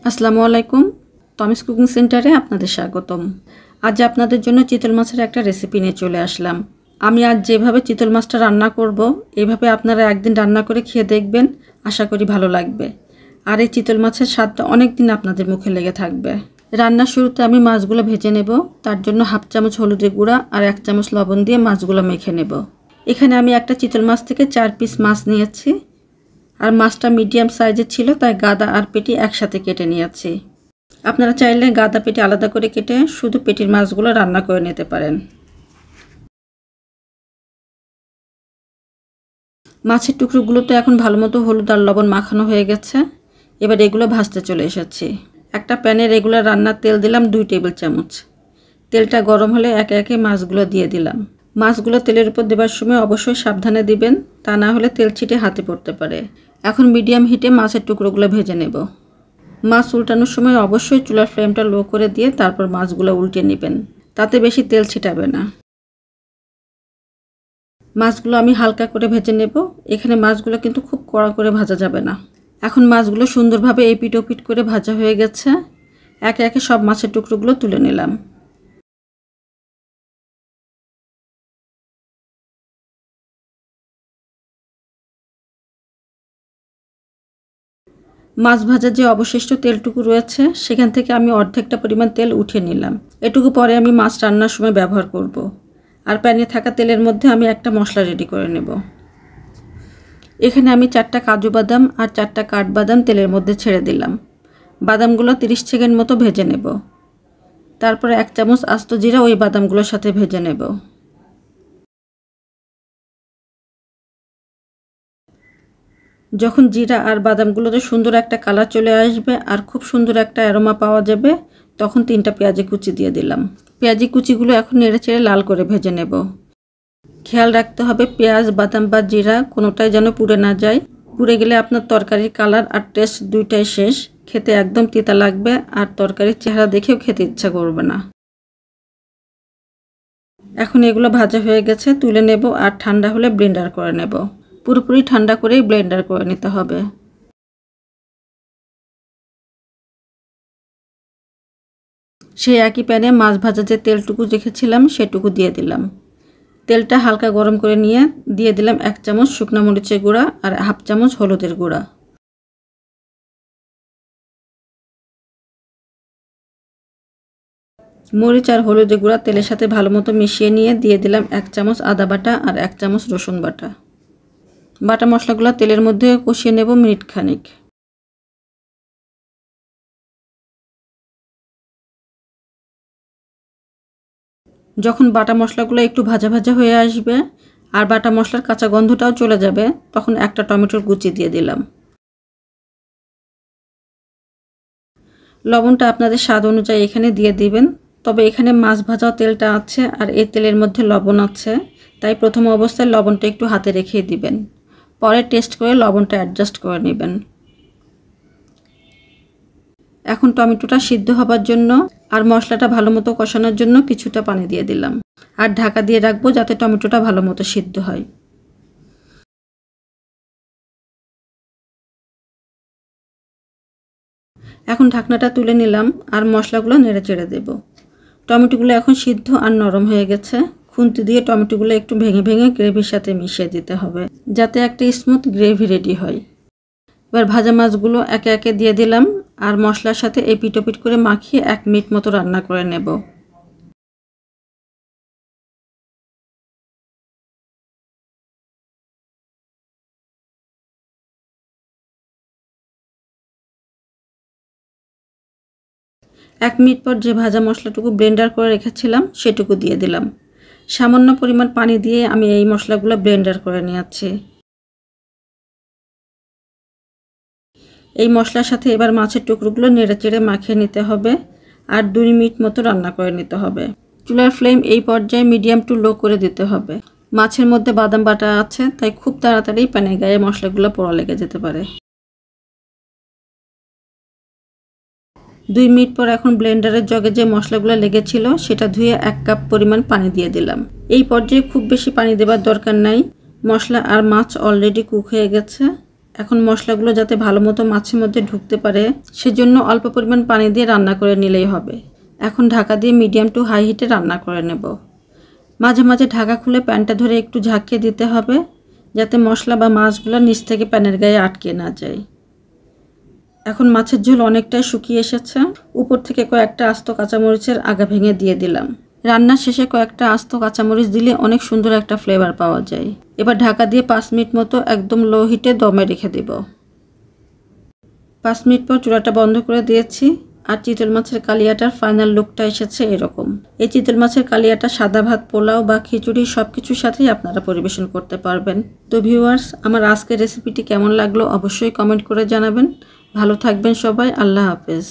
আসসালামু আলাইকুম। টমিস কুকিং সেন্টারে আপনাদের স্বাগতম। আজ আপনাদের জন্য চিতল মাছের একটা রেসিপি নিয়ে চলে আসলাম। আমি আজ যেভাবে চিতল মাছটা রান্না করব, এভাবে আপনারা একদিন রান্না করে খেয়ে দেখবেন, আশা করি ভালো লাগবে। আর এই চিতল মাছের স্বাদটা অনেক দিন আপনাদের মুখে লেগে থাকবে। রান্নার শুরুতে আমি মাছগুলো ভেজে নেব। তার জন্য হাফ চামচ হলুদের গুঁড়া আর 1 চামচ লবণ দিয়ে মাছগুলো মেখে নেব। এখানে আমি একটা চিতল মাছ থেকে 4 পিস মাছ নিয়েছি। আর মাছটা মিডিয়াম সাইজের ছিল, তাই গাদা আর পেটি একসাথে কেটে নিয়েছি। আপনারা চাইলে গাদা পেটি আলাদা করে কেটে শুধু পেটির মাছগুলো রান্না করে নিতে পারেন। মাছের টুকরোগুলো তো এখন ভালো মতো হলুদ আর লবণ মাখানো হয়ে গেছে। এবার এগুলো ভাজতে চলে এসেছি। একটা প্যানে রেগুলার রান্নার তেল দিলাম 2 টেবিল চামচ। তেলটা গরম হলে একে একে মাছগুলো দিয়ে দিলাম। মাছগুলো তেলের উপর দেবার সময় অবশ্যই সাবধানে দিবেন, তা না হলে তেল ছিটে হাতে পড়তে পারে। এখন মিডিয়াম হিটে মাছের টুকরোগুলো ভেজে নেব। মাছ উল্টানোর সময় অবশ্যই চুলার ফ্লেমটা লো করে দিয়ে তারপর মাছগুলো উল্টে নেবেন, তাতে বেশি তেল ছিটাবে না। মাছগুলো আমি হালকা করে ভেজে নেব। এখানে মাছগুলো কিন্তু খুব কড়া করে ভাজা যাবে না। এখন মাছগুলো সুন্দরভাবে এপিট ওপিট করে ভাজা হয়ে গেছে। একে একে সব মাছের টুকরোগুলো তুলে নিলাম। মাছ ভাজার যে অবশিষ্ট তেলটুকু রয়েছে সেখান থেকে আমি অর্ধেকটা পরিমাণ তেল উঠিয়ে নিলাম। এটুকু পরে আমি মাছ রান্নার সময় ব্যবহার করব। আর প্যানে থাকা তেলের মধ্যে আমি একটা মশলা রেডি করে নেব। এখানে আমি 4টা কাজু বাদাম আর 4টা কাঠবাদাম তেলের মধ্যে ছেড়ে দিলাম। বাদামগুলো 30 সেকেন্ড মতো ভেজে নেব। তারপরে 1 চামচ আস্ত জিরা ওই বাদামগুলোর সাথে ভেজে নেব। যখন জিরা আর বাদামগুলোতে সুন্দর একটা কালার চলে আসবে আর খুব সুন্দর একটা অ্যারোমা পাওয়া যাবে, তখন 3টা পেঁয়াজি কুচি দিয়ে দিলাম। পেঁয়াজি কুচিগুলো এখন নেড়েচেড়ে লাল করে ভেজে নেব। খেয়াল রাখতে হবে পেঁয়াজ, বাদাম বা জিরা কোনোটাই যেন পুড়ে না যায়। পুড়ে গেলে আপনার তরকারির কালার আর টেস্ট দুইটাই শেষ। খেতে একদম তিতা লাগবে আর তরকারির চেহারা দেখেও খেতে ইচ্ছা করবে না। এখন এগুলো ভাজা হয়ে গেছে, তুলে নেব আর ঠান্ডা হলে ব্লেন্ডার করে নেব। পুরোপুরি ঠান্ডা করেই ব্লেন্ডার করে নিতে হবে। সেই একই প্যানে মাছ ভাজা যে তেলটুকু রেখেছিলাম সেটুকু দিয়ে দিলাম। তেলটা হালকা গরম করে নিয়ে দিয়ে দিলাম 1 চামচ শুকনো মরিচের গুঁড়া আর হাফ চামচ হলুদের গুঁড়া। মরিচ আর হলুদের গুঁড়া তেলের সাথে ভালো মতো মিশিয়ে নিয়ে দিয়ে দিলাম 1 চামচ আদা বাটা আর 1 চামচ রসুন বাটা। বাটা মশলাগুলো তেলের মধ্যে কষিয়ে নেব মিনিট খানিক। যখন বাটা মশলাগুলো একটু ভাজা ভাজা হয়ে আসবে আর বাটা মশলার কাঁচা গন্ধটাও চলে যাবে, তখন একটা টমেটোর কুচি দিয়ে দিলাম। লবণটা আপনাদের স্বাদ অনুযায়ী এখানে দিয়ে দিবেন। তবে এখানে মাছ ভাজা তেলটা আছে আর এই তেলের মধ্যে লবণ আছে, তাই প্রথম অবস্থায় লবণটা একটু হাতে রেখেই দিবেন। পরে টেস্ট করে লবণটা অ্যাডজাস্ট করে নেবেন। এখন টমেটোটা সিদ্ধ হবার জন্য আর মশলাটা ভালো মতো কষানোর জন্য কিছুটা পানি দিয়ে দিলাম আর ঢাকা দিয়ে রাখবো যাতে টমেটোটা ভালো মতো সিদ্ধ হয়। এখন ঢাকনাটা তুলে নিলাম আর মশলাগুলো নেড়ে চেড়ে দেব। টমেটোগুলো এখন সিদ্ধ আর নরম হয়ে গেছে। খুন্তি দিয়ে টমেটোগুলো একটু ভেঙে ভেঙে গ্রেভির সাথে মিশিয়ে দিতে হবে যাতে একটা স্মুথ গ্রেভি রেডি হয়। এবার ভাজা মাছগুলো একে একে দিয়ে দিলাম আর মশলার সাথে এপিট ওপিট করে মাখিয়ে 1 মিনিট মতো রান্না করে নেব। এক মিনিট পর যে ভাজা মশলাটুকু ব্লেন্ডার করে রেখেছিলাম সেটুকু দিয়ে দিলাম। সামান্য পরিমাণ পানি দিয়ে আমি এই মশলাগুলো ব্লেন্ডার করে নিয়েছি। এই মশলার সাথে এবার মাছের টুকরোগুলো নেড়েচেড়ে মাখিয়ে নিতে হবে আর 2 মিনিট মতো রান্না করে নিতে হবে। চুলার ফ্লেম এই পর্যায়ে মিডিয়াম টু লো করে দিতে হবে। মাছের মধ্যে বাদাম বাটা আছে, তাই খুব তাড়াতাড়ি প্যানের গায়ে মশলাগুলো পোড়া লেগে যেতে পারে। 2 মিনিট পর এখন ব্লেন্ডারের জগে যে মশলাগুলো লেগেছিল সেটা ধুয়ে 1 কাপ পরিমাণ পানি দিয়ে দিলাম। এই পর্যায়ে খুব বেশি পানি দেবার দরকার নাই, মশলা আর মাছ অলরেডি কুক হয়ে গেছে। এখন মশলাগুলো যাতে ভালো মতো মাছের মধ্যে ঢুকতে পারে সেজন্য অল্প পরিমাণ পানি দিয়ে রান্না করে নিলেই হবে। এখন ঢাকা দিয়ে মিডিয়াম টু হাই হিটে রান্না করে নেব। মাঝে মাঝে ঢাকা খুলে প্যানটা ধরে একটু ঝাঁকিয়ে দিতে হবে যাতে মশলা বা মাছগুলো নিচ থেকে প্যানের গায়ে আটকে না যায়। এখন মাছের ঝোল অনেকটাই শুকিয়ে এসেছে। উপর থেকে কয়েকটা আস্ত কাঁচামরিচের আগা ভেঙে দিয়ে দিলাম। রান্নার শেষে কয়েকটা আস্ত কাঁচামরিচ দিলে অনেক সুন্দর একটা ফ্লেভার পাওয়া যায়। এবার ঢাকা দিয়ে 5 মিনিট মতো একদম লো হিটে দমে রেখে দেব। 5 মিনিট পর চুলাটা বন্ধ করে দিয়েছি আর চিতল মাছের কালিয়াটার ফাইনাল লুকটা এসেছে এরকম। এই চিতল মাছের কালিয়াটা সাদা ভাত, পোলাও বা খিচুড়ি সব কিছুর সাথেই আপনারা পরিবেশন করতে পারবেন। তো ভিউয়ার্স, আমার আজকের রেসিপিটি কেমন লাগলো অবশ্যই কমেন্ট করে জানাবেন। ভালো থাকবেন সবাই। আল্লাহ হাফেজ।